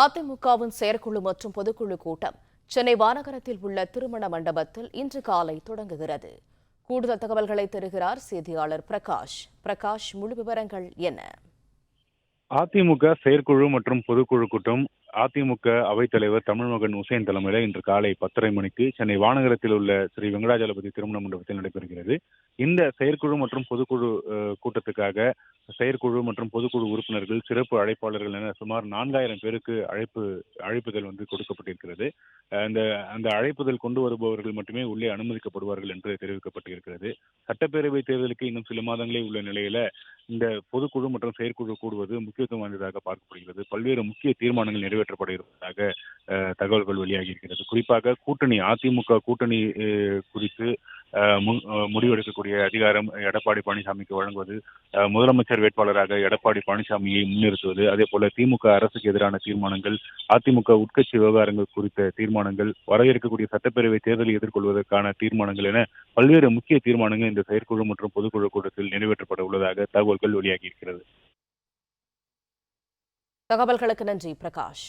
அதிமுகவின் செயற்குழு மற்றும் பொதுக்குழு கூட்டம் சென்னை வானகரத்தில் உள்ள திருமண மண்டபத்தில் இன்று காலை தொடங்குகிறது. கூடுதல் தகவல்களை தருகிறார் செய்தியாளர் பிரகாஷ். முழு விவரங்கள் என்ன? அதிமுக செயற்குழு மற்றும் பொதுக்குழு கூட்டம் அதிமுக அவைத்தலைவர் தமிழ்மகன் உசேன் தலைமையில் இன்று காலை 10:30 மணிக்கு சென்னை வானகரத்தில் உள்ள ஸ்ரீ வெங்கடாஜலபதி திருமண மண்டபத்தில் நடைபெறுகிறது. இந்த செயற்குழு மற்றும் பொதுக்குழு கூட்டத்துக்காக செயற்குழு மற்றும் பொதுக்குழு உறுப்பினர்கள், சிறப்பு அழைப்பாளர்கள் என சுமார் 4000 பேருக்கு அழைப்புதல் கொடுக்கப்பட்டிருக்கிறது. அந்த அழைப்புதல் கொண்டு வருபவர்கள் மட்டுமே உள்ளே அனுமதிக்கப்படுவார்கள் என்று தெரிவிக்கப்பட்டிருக்கிறது. சட்டப்பேரவை தேர்தலுக்கு இன்னும் சில மாதங்களே உள்ள நிலையில இந்த பொதுக்குழு மற்றும் செயற்குழு கூடுவது முக்கியத்துவம் வாய்ந்ததாக பார்க்கப்படுகிறது. பல்வேறு முக்கிய தீர்மானங்கள் நிறைவேற்றப்பட இருப்பதாக தகவல்கள் வெளியாகி இருக்கிறது. குறிப்பாக அதிமுக கூட்டணி குறித்து முடிவெடுக்கக்கூடிய அதிகாரம் எடப்பாடி பழனிசாமிக்கு வழங்குவது, முதலமைச்சர் வேட்பாளராக எடப்பாடி பழனிசாமியை முன்னிறுத்துவது, அதே போல திமுக அரசுக்கு எதிரான தீர்மானங்கள், அதிமுக உட்கட்சி விவகாரங்கள் குறித்த தீர்மானங்கள், வர இருக்கக்கூடிய சட்டப்பேரவை தேர்தலை எதிர்கொள்வதற்கான தீர்மானங்கள் என பல்வேறு முக்கிய தீர்மானங்கள் இந்த செயற்குழு மற்றும் பொதுக்குழு கூட்டத்தில் நிறைவேற்றப்பட உள்ளதாக தகவல்கள் வெளியாகி இருக்கிறது. தகவல்களுக்கு நன்றி பிரகாஷ்.